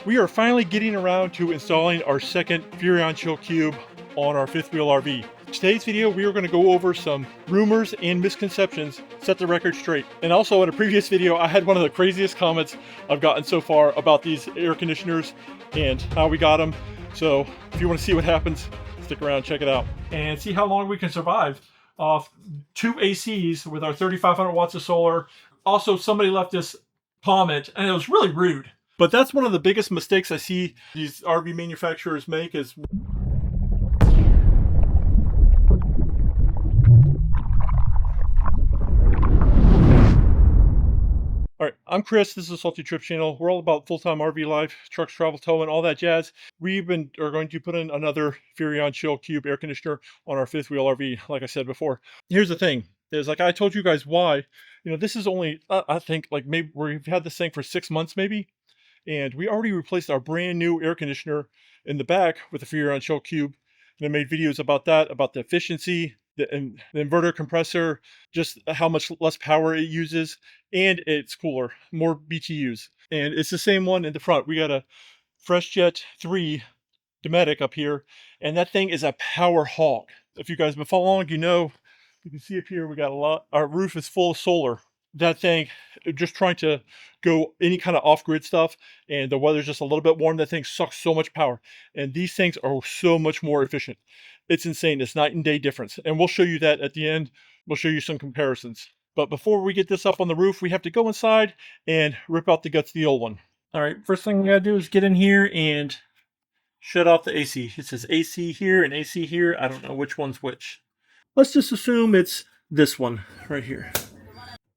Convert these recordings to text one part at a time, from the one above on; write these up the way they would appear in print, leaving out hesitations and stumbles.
we are finally getting around to installing our second Furrion Chill Cube on our fifth wheel RV. Today's video, we are going to go over some rumors and misconceptions, set the record straight. And also in a previous video, I had one of the craziest comments I've gotten so far about these air conditioners and how we got them. So if you want to see what happens, stick around, check it out, and see how long we can survive off 2 ACs with our 3,500 watts of solar. Also, somebody left this comment, and it was really rude. But that's one of the biggest mistakes I see these RV manufacturers make is... Alright, I'm Chris, this is the Salty Trips channel. We're all about full-time RV life, trucks, travel, towing, all that jazz. We are going to put in another Furrion Chill Cube air conditioner on our fifth wheel RV, like I said before. Here's the thing, is like I told you guys why, this is only, I think, like maybe we've had this thing for 6 months maybe. And we already replaced our brand new air conditioner in the back with the Furrion Chill Cube. And I made videos about that, about the efficiency, the inverter compressor, just how much less power it uses, and it's cooler, more BTUs. And it's the same one in the front. We got a FreshJet 3 Dometic up here, and that thing is a power hog. If you guys have been following, you can see up here, we got a lot, our roof is full of solar. That thing, just trying to go any kind of off-grid stuff, and the weather's just a little bit warm, that thing sucks so much power. And these things are so much more efficient. It's insane. It's night and day difference. And we'll show you that at the end. We'll show you some comparisons. But before we get this up on the roof, we have to go inside and rip out the guts of the old one. All right, first thing we gotta do is get in here and shut off the AC. It says AC here and AC here. I don't know which one's which. Let's just assume it's this one right here.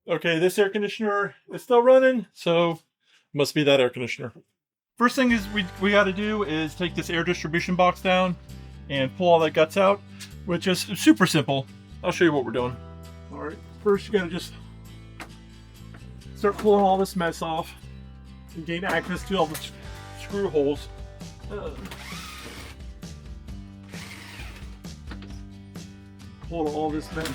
Okay, this air conditioner is still running, so must be that air conditioner. First thing is we got to do is take this air distribution box down and pull all that guts out, which is super simple. I'll show you what we're doing. All right, first you got to just start pulling all this mess off and gain access to all the screw holes. Pull all this mess.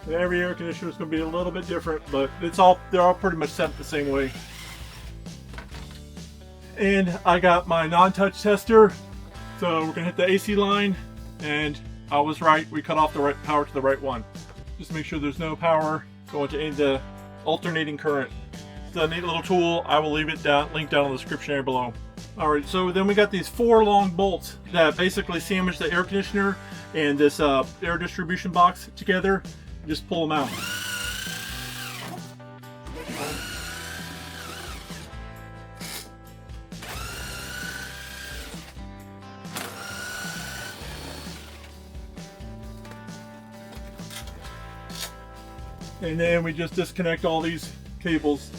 And every air conditioner is going to be a little bit different, but they're all pretty much set the same way. And I got my non-touch tester, so we're going to hit the AC line, and I was right, we cut off the right power to the right one. Just make sure there's no power going to any of the alternating current. It's a neat little tool. I will leave it linked down in the description area below. Alright, so then we got these 4 long bolts that basically sandwich the air conditioner and this air distribution box together. Just pull them out. And then we just disconnect all these cables.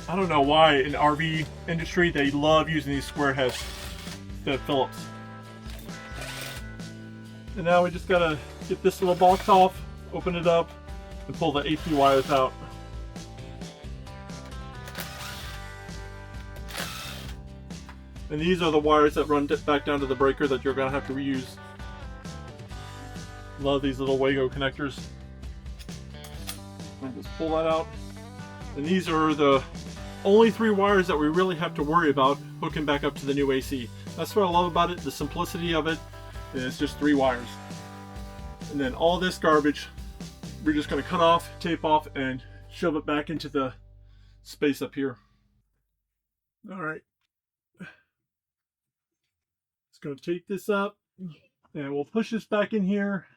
I don't know why in the RV industry they love using these square heads instead of Phillips. And now we just gotta get this little box off, open it up, and pull the AC wires out. And these are the wires that run back down to the breaker that you're gonna have to reuse. Love these little Wago connectors. And just pull that out. And these are the only 3 wires that we really have to worry about hooking back up to the new AC. That's what I love about it, the simplicity of it. And it's just 3 wires. And then all this garbage, we're just going to cut off, tape off, and shove it back into the space up here. Alright. Just going to take this up, and we'll push this back in here.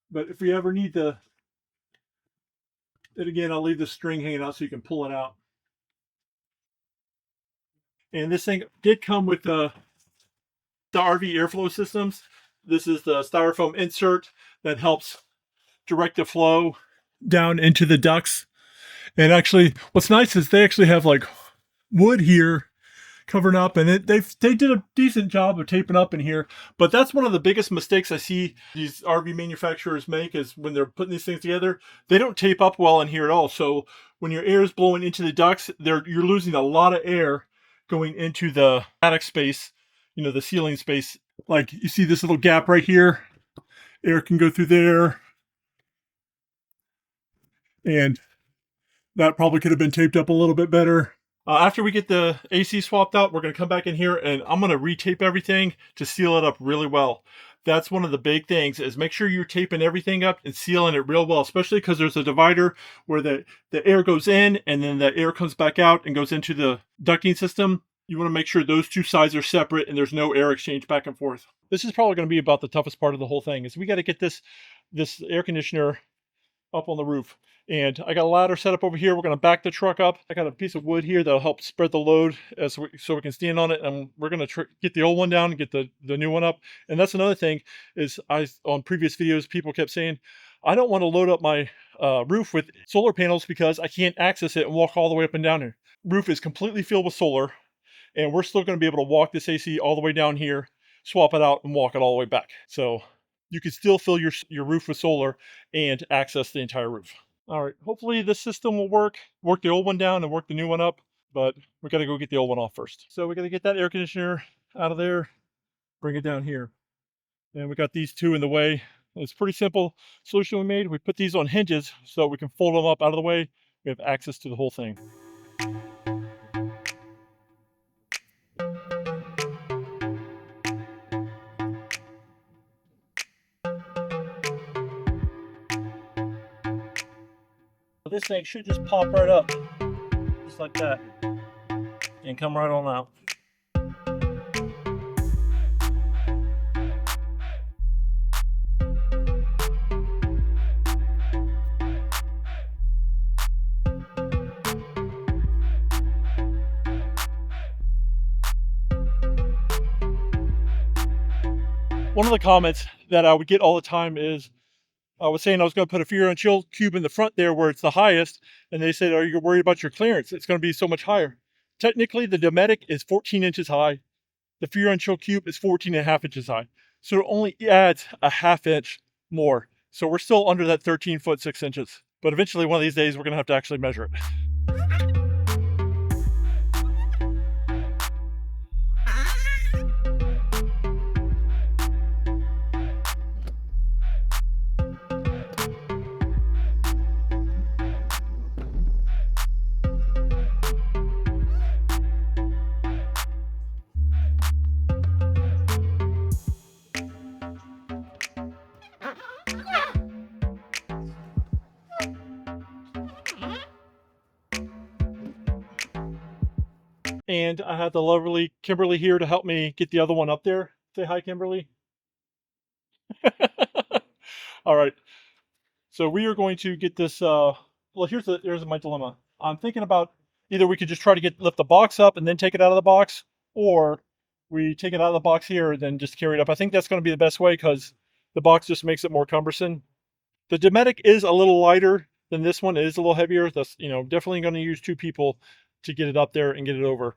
But if we ever need it again, I'll leave the string hanging out so you can pull it out. And this thing did come with the RV airflow systems. This is the styrofoam insert that helps direct the flow down into the ducts. And actually, what's nice is they actually have like wood here covering up, and they did a decent job of taping up in here. But that's one of the biggest mistakes I see these RV manufacturers make, is when they're putting these things together, they don't tape up well in here at all. So when your air is blowing into the ducts, you're losing a lot of air going into the attic space, you know, the ceiling space. Like you see this little gap right here, air can go through there, and that probably could have been taped up a little bit better. After we get the AC swapped out, we're going to come back in here and I'm going to retape everything to seal it up really well. That's one of the big things, is make sure you're taping everything up and sealing it real well, especially because there's a divider where the air goes in and then the air comes back out and goes into the ducting system. You want to make sure those two sides are separate and there's no air exchange back and forth. This is probably going to be about the toughest part of the whole thing, is we got to get this air conditioner up on the roof. And I got a ladder set up over here. We're going to back the truck up. I got a piece of wood here that'll help spread the load so we can stand on it. And we're going to get the old one down and get the new one up. And that's another thing, is on previous videos, people kept saying, I don't want to load up my roof with solar panels because I can't access it and walk all the way up and down here. Roof is completely filled with solar, and we're still going to be able to walk this AC all the way down here, swap it out, and walk it all the way back. So you can still fill your roof with solar and access the entire roof. All right, hopefully this system will work the old one down and work the new one up, but we got to go get the old one off first. So we got to get that air conditioner out of there, bring it down here. And we got these two in the way. It's a pretty simple solution we made. We put these on hinges so we can fold them up out of the way. We have access to the whole thing. This thing should just pop right up, just like that, and come right on out. One of the comments that I would get all the time is, I was saying I was going to put a Furrion Chill Cube in the front there where it's the highest, and they said, are you worried about your clearance? It's going to be so much higher. Technically, the Dometic is 14 inches high. The Furrion Chill Cube is 14.5 inches high. So it only adds a half inch more. So we're still under that 13 foot 6 inches. But eventually, one of these days, we're going to have to actually measure it. And I have the lovely Kimberly here to help me get the other one up there. Say hi, Kimberly. All right. So we are going to get this. Well, here's my dilemma. I'm thinking about either we could just try to lift the box up and then take it out of the box, or we take it out of the box here and then just carry it up. I think that's going to be the best way because the box just makes it more cumbersome. The Dometic is a little lighter than this one. It is a little heavier. That's, you know, definitely going to use two people to get it up there and get it over.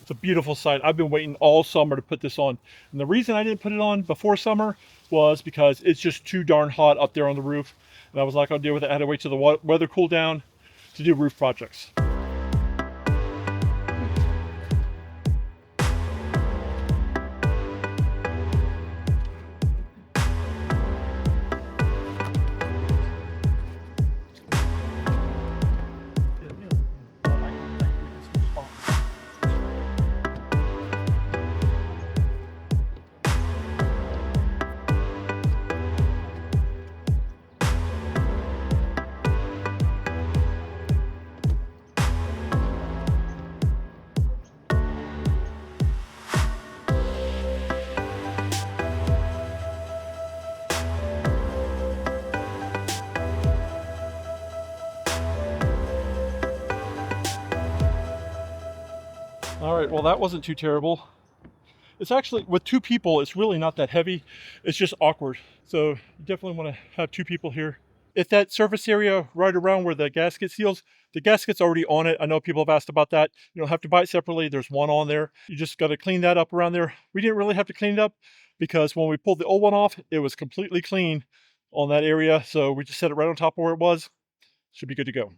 It's a beautiful sight. I've been waiting all summer to put this on. And the reason I didn't put it on before summer was because it's just too darn hot up there on the roof. And I was like, I'll deal with it. I had to wait till the weather cooled down to do roof projects. All right, well, that wasn't too terrible. It's actually, with two people, it's really not that heavy. It's just awkward. So you definitely want to have two people here. If that surface area right around where the gasket seals, the gasket's already on it. I know people have asked about that. You don't have to buy it separately. There's one on there. You just got to clean that up around there. We didn't really have to clean it up because when we pulled the old one off, it was completely clean on that area. So we just set it right on top of where it was. Should be good to go.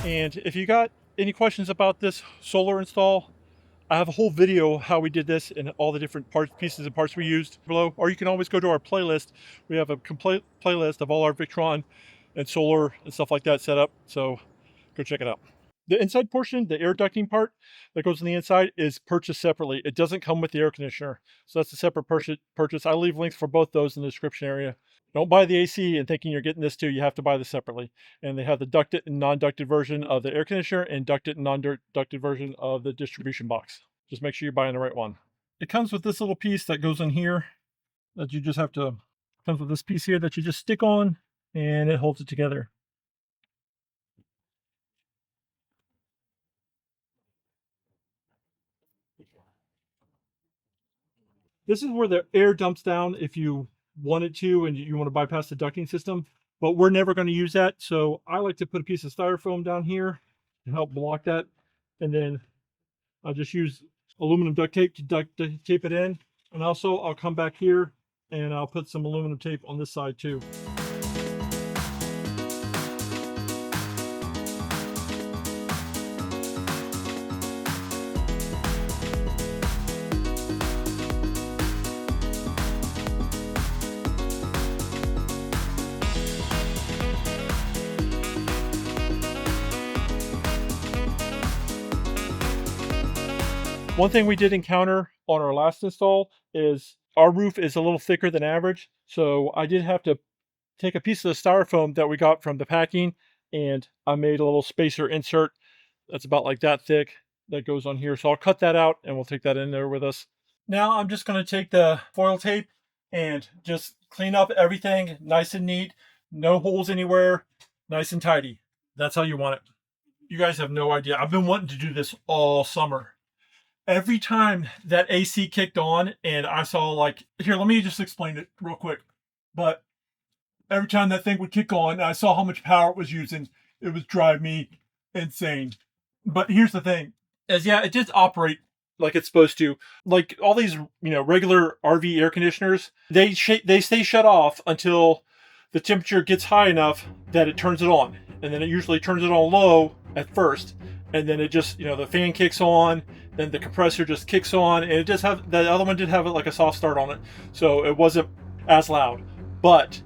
And if you got any questions about this solar install, I have a whole video how we did this and all the different parts, pieces and parts we used below. Or you can always go to our playlist. We have a complete playlist of all our Victron and solar and stuff like that set up. So go check it out. The inside portion, the air ducting part that goes on the inside, is purchased separately. It doesn't come with the air conditioner. So that's a separate purchase. I leave links for both those in the description area. Don't buy the AC and thinking you're getting this too. You have to buy this separately. And they have the ducted and non-ducted version of the air conditioner and ducted and non-ducted version of the distribution box. Just make sure you're buying the right one. It comes with this little piece that goes in here that you just have to, comes with this piece here that you just stick on and it holds it together. This is where the air dumps down if you wanted to and you want to bypass the ducting system, but we're never going to use that. So I like to put a piece of styrofoam down here to help block that. And then I'll just use aluminum duct tape to tape it in. And also I'll come back here and I'll put some aluminum tape on this side too. One thing we did encounter on our last install is our roof is a little thicker than average. So I did have to take a piece of the styrofoam that we got from the packing and I made a little spacer insert that's about like that thick that goes on here. So I'll cut that out and we'll take that in there with us. Now I'm just going to take the foil tape and just clean up everything nice and neat. No holes anywhere, nice and tidy. That's how you want it. You guys have no idea. I've been wanting to do this all summer. Every time that AC kicked on and I saw like, here, let me just explain it real quick. But every time that thing would kick on and I saw how much power it was using, it would drive me insane. But here's the thing, is yeah, it did operate like it's supposed to. Like all these, regular RV air conditioners, they stay shut off until the temperature gets high enough that it turns it on. And then it usually turns it on low at first. And then it just, the fan kicks on, then the compressor just kicks on, and it just have, the other one did have like a soft start on it. So it wasn't as loud. But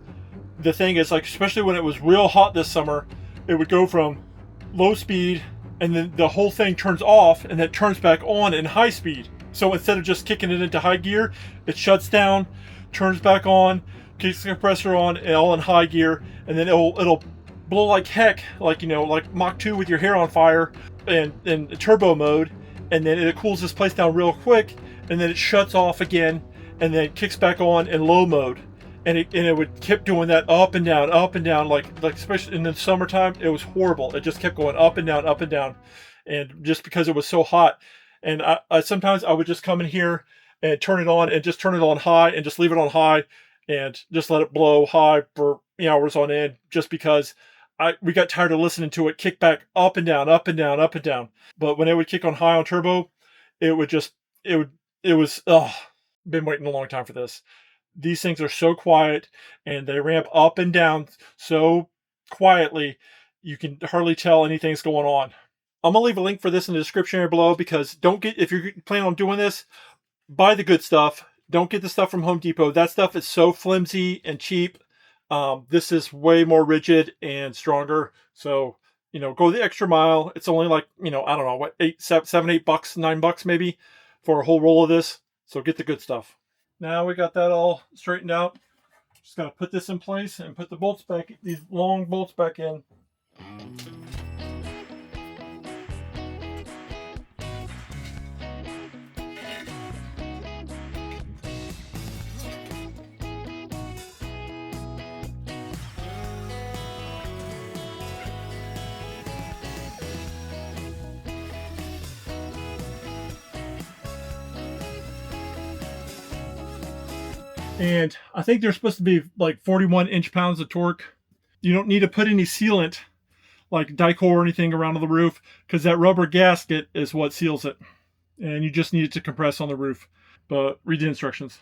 the thing is, like, especially when it was real hot this summer, it would go from low speed and then the whole thing turns off and then turns back on in high speed. So instead of just kicking it into high gear, it shuts down, turns back on, kicks the compressor on, and all in high gear, and then it'll blow like heck, like like Mach 2 with your hair on fire, and in turbo mode, and then it cools this place down real quick, and then it shuts off again, and then it kicks back on in low mode, and it would keep doing that up and down, like especially in the summertime, it was horrible. It just kept going up and down, and just because it was so hot, and I sometimes I would just come in here and turn it on and just turn it on high and just leave it on high and just let it blow high for hours on end, just because we got tired of listening to it kick back up and down. But when it would kick on high on turbo, it was, been waiting a long time for this. These things are so quiet and they ramp up and down so quietly, you can hardly tell anything's going on. I'm going to leave a link for this in the description area below, because if you're planning on doing this, buy the good stuff. Don't get the stuff from Home Depot. That stuff is so flimsy and cheap. This is way more rigid and stronger. So, go the extra mile. It's only like, I don't know, what, $8, $7, $8, $9 maybe for a whole roll of this. So get the good stuff. Now we got that all straightened out. Just got to put this in place and put the bolts back, these long bolts back in. And I think they're supposed to be like 41 inch-pounds of torque. You don't need to put any sealant like Dicor or anything around the roof, because that rubber gasket is what seals it. And you just need it to compress on the roof. But read the instructions.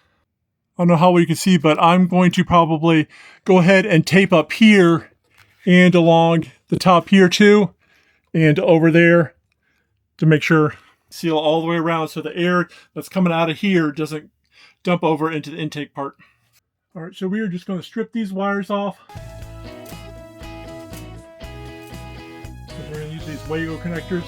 I don't know how well you can see, but I'm going to probably go ahead and tape up here and along the top here too, and over there, to make sure seal all the way around so the air that's coming out of here doesn't dump over into the intake part. All right, so we are just going to strip these wires off. We're going to use these Wago connectors.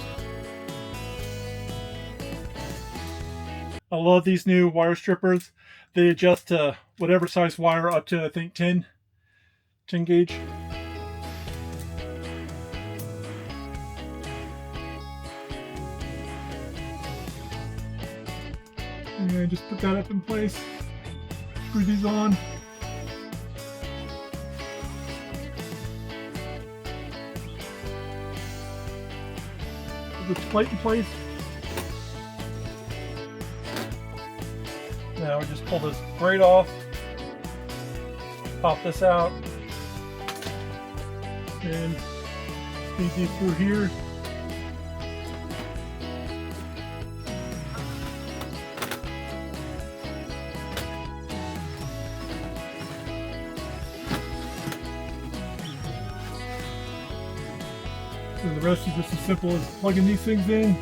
I love these new wire strippers. They adjust to whatever size wire up to, I think, 10 gauge. And just put that up in place. Screw these on. Put this plate in place. Now we just pull this braid off, pop this out, and feed these through here. And the rest is just as simple as plugging these things in,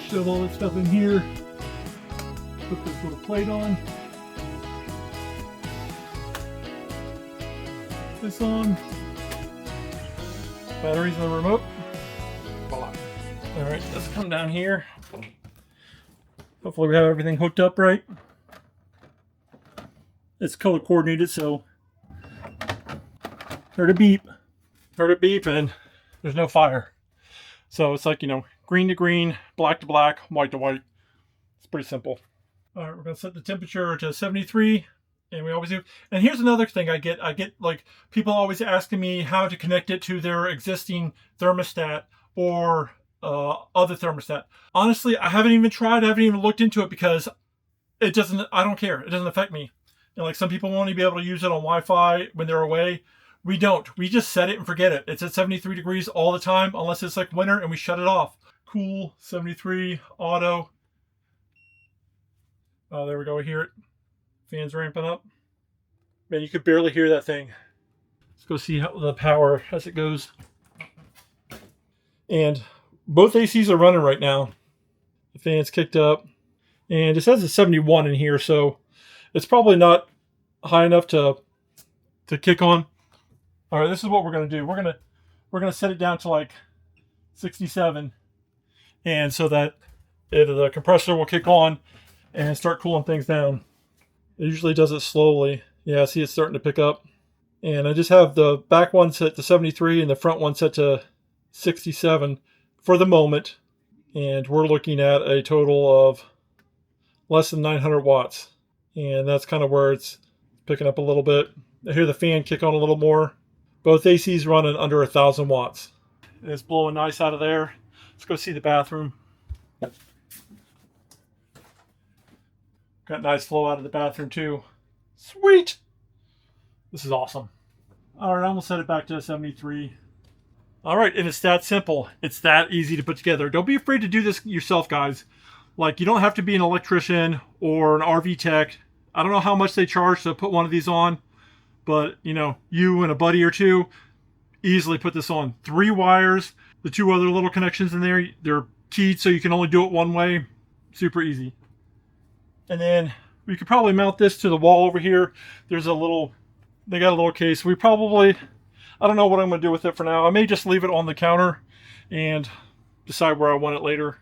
shove all this stuff in here. Put this little plate on. This on. Batteries in the remote. Voila. Alright, let's come down here. Hopefully we have everything hooked up right. It's color coordinated, so heard a beep. Heard a beep and there's no fire. So it's like, you know, green to green, black to black, white to white. It's pretty simple. All right, we're going to set the temperature to 73, and we always do. And here's another thing I get like people always asking me how to connect it to their existing thermostat or other thermostat. Honestly, I haven't even tried. I haven't even looked into it because it doesn't, I don't care. It doesn't affect me. And like some people want to be able to use it on Wi-Fi when they're away. We don't. We just set it and forget it. It's at 73 degrees all the time, unless it's like winter and we shut it off. Cool, 73, auto. Oh, there we go. We hear it. Fans ramping up. Man, you could barely hear that thing. Let's go see how the power as it goes. And both ACs are running right now. The fan's kicked up. And it says it's 71 in here, so it's probably not high enough to kick on. All right, this is what we're going to do. We're going to set it down to like 67, and so that the compressor will kick on and start cooling things down. It usually does it slowly. Yeah, see it's starting to pick up. And I just have the back one set to 73 and the front one set to 67 for the moment. And we're looking at a total of less than 900 watts. And that's kind of where it's picking up a little bit. I hear the fan kick on a little more. Both ACs running under 1,000 watts. It's blowing nice out of there. Let's go see the bathroom. Got nice flow out of the bathroom too. Sweet! This is awesome. All right, I'm gonna set it back to 73. All right, and it's that simple. It's that easy to put together. Don't be afraid to do this yourself, guys. Like, you don't have to be an electrician or an RV tech. I don't know how much they charge to put one of these on, but you know, you and a buddy or two easily put this on. 3 wires, the 2 other little connections in there, they're keyed so you can only do it one way. Super easy. And then we could probably mount this to the wall over here. There's a little, they got a little case. We probably, I don't know what I'm going to do with it for now. I may just leave it on the counter and decide where I want it later.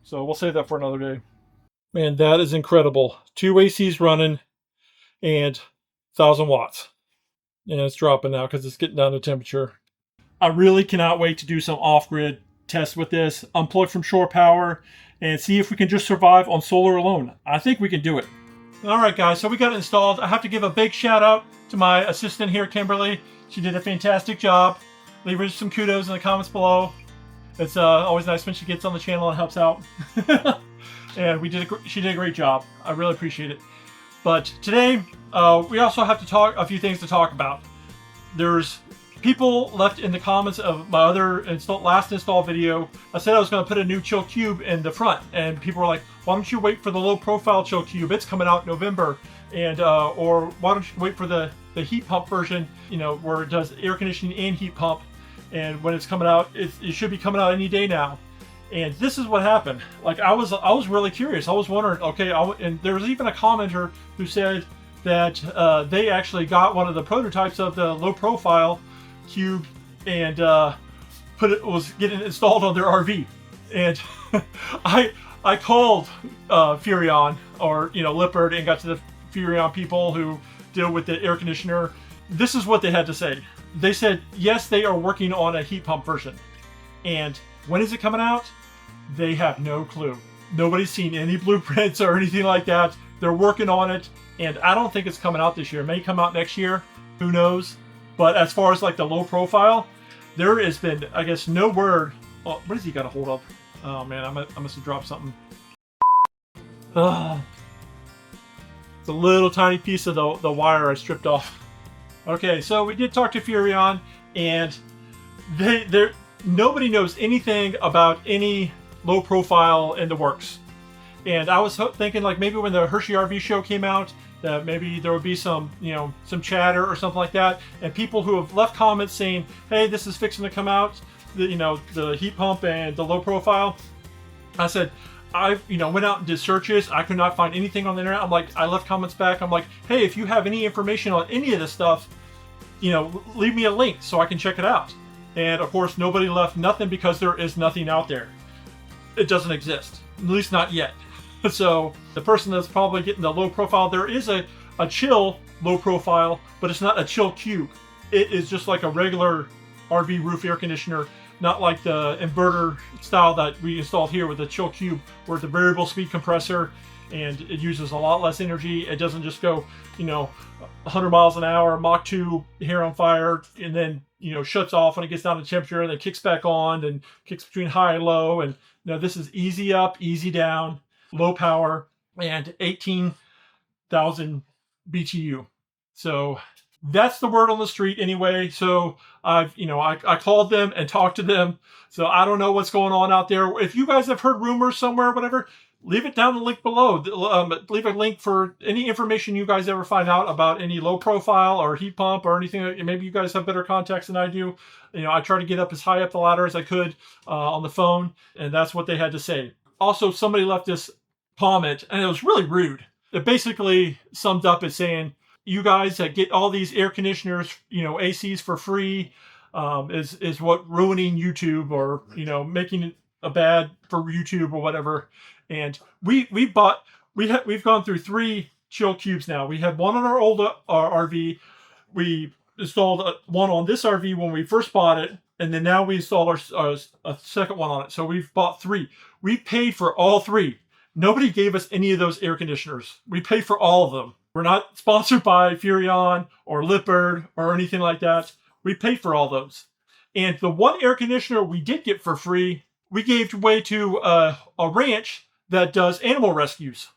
So we'll save that for another day. Man, that is incredible. 2 ACs running and 1,000 watts. And it's dropping now because it's getting down to temperature. I really cannot wait to do some off-grid tests with this. Unplug from shore power and see if we can just survive on solar alone. I think we can do it. All right, guys, so we got it installed. I have to give a big shout out to my assistant here, Kimberly. She did a fantastic job. Leave her some kudos in the comments below. It's always nice when she gets on the channel and helps out. And she did a great job. I really appreciate it. But today, We also have to talk a few things to talk about. There's people left in the comments of my other last install video. I said I was going to put a new Chill Cube in the front, and people were like, "Why don't you wait for the low profile Chill Cube? It's coming out in November." And or why don't you wait for the heat pump version? You know, where it does air conditioning and heat pump. And when it's coming out, it should be coming out any day now. And this is what happened. Like I was really curious. I was wondering. Okay, and there was even a commenter who said that they actually got one of the prototypes of the low profile cube and was getting installed on their RV. And I called Furrion or Lippard and got to the Furrion people who deal with the air conditioner. This is what they had to say. They said yes, they are working on a heat pump version, and when is it coming out? They have no clue. Nobody's seen any blueprints or anything like that. They're working on it, and I don't think it's coming out this year. It may come out next year. Who knows? But as far as like the low profile, there has been, I guess, no word. Oh, what has he got a hold of? Oh man, I must have dropped something. It's a little tiny piece of the wire I stripped off. Okay, so we did talk to Furrion, and nobody knows anything about any low profile in the works. And I was thinking like maybe when the Hershey RV show came out, that maybe there would be some chatter or something like that, and people who have left comments saying, "Hey, this is fixing to come out, the heat pump and the low profile." I said, I went out and did searches. I could not find anything on the internet. I'm like, I left comments back. I'm like, hey, if you have any information on any of this stuff, leave me a link so I can check it out. And of course, nobody left nothing because there is nothing out there. It doesn't exist, at least not yet. So the person that's probably getting the low profile, there is a chill low profile, but it's not a Chill Cube. It is just like a regular RV roof air conditioner, not like the inverter style that we installed here with the Chill Cube, where it's a variable speed compressor and it uses a lot less energy. It doesn't just go, 100 miles an hour, Mach 2 hair on fire, and then, shuts off when it gets down to temperature and then kicks back on and kicks between high and low. And this is easy up, easy down, low power, and 18,000 BTU. So that's the word on the street anyway. So I called them and talked to them. So I don't know what's going on out there. If you guys have heard rumors somewhere, whatever, leave it down the link below. Leave a link for any information you guys ever find out about any low profile or heat pump or anything. Maybe you guys have better contacts than I do. I try to get up as high up the ladder as I could on the phone, and that's what they had to say. Also, somebody left this comment, and it was really rude. It basically summed up as saying, you guys that get all these air conditioners, ACs for free, is what ruining YouTube, or making it a bad for YouTube or whatever. And we've gone through 3 Chill Cubes now. We had one on our old RV. We installed one on this RV when we first bought it, and then now we installed a second one on it. So we've bought 3. We paid for all 3. Nobody gave us any of those air conditioners. We paid for all of them. We're not sponsored by Furrion or Lippard or anything like that. We paid for all those. And the one air conditioner we did get for free, we gave away to a ranch that does animal rescues.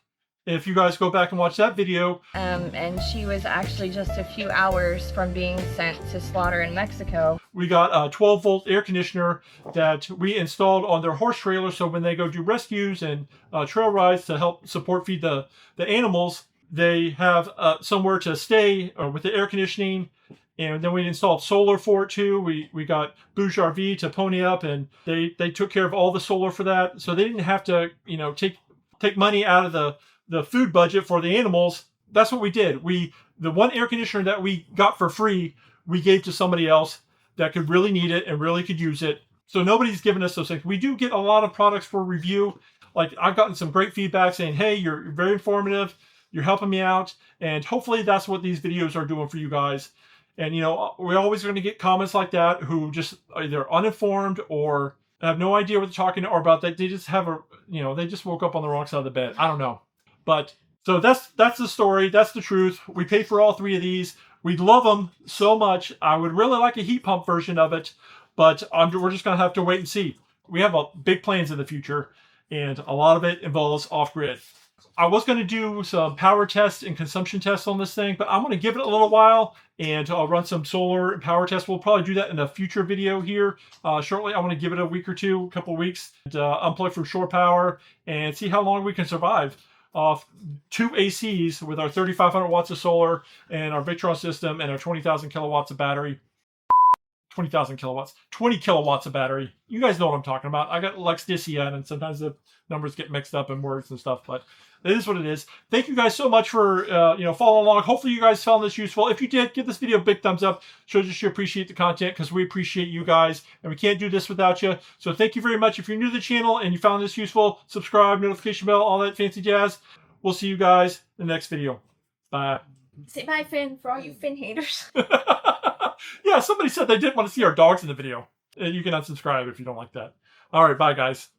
If you guys go back and watch that video. And she was actually just a few hours from being sent to slaughter in Mexico. We got a 12-volt air conditioner that we installed on their horse trailer, so when they go do rescues and trail rides to help support feed the animals, they have somewhere to stay with the air conditioning. And then we installed solar for it too. We got Bouge RV to pony up, and they took care of all the solar for that. So they didn't have to, take money out of the food budget for the animals. That's what we did. The one air conditioner that we got for free, we gave to somebody else that could really need it and really could use it. So nobody's given us those things. We do get a lot of products for review. Like I've gotten some great feedback saying, hey, you're very informative. You're helping me out. And hopefully that's what these videos are doing for you guys. And, we're always going to get comments like that who just either uninformed or have no idea what they're talking or about. That they just have they just woke up on the wrong side of the bed. I don't know. But so that's the story. That's the truth. We paid for all 3 of these. We love them so much. I would really like a heat pump version of it, but we're just going to have to wait and see. We have big plans in the future, and a lot of it involves off-grid. I was going to do some power tests and consumption tests on this thing, but I'm going to give it a little while and I'll run some solar and power tests. We'll probably do that in a future video here shortly. I want to give it a week or two, a couple weeks, and unplug from shore power and see how long we can survive off 2 ACs with our 3,500 watts of solar and our Victron system and our 20,000 kilowatts of battery. 20,000 kilowatts, 20 kilowatts of battery. You guys know what I'm talking about. I got Lexdisia, and sometimes the numbers get mixed up in words and stuff, but it is what it is. Thank you guys so much for following along. Hopefully you guys found this useful. If you did, give this video a big thumbs up. Shows us you appreciate the content because we appreciate you guys, and we can't do this without you. So thank you very much. If you're new to the channel and you found this useful, subscribe, notification bell, all that fancy jazz. We'll see you guys in the next video. Bye. Say bye, Finn, for all you Finn haters. Yeah, somebody said they didn't want to see our dogs in the video. You can unsubscribe if you don't like that. All right, bye, guys.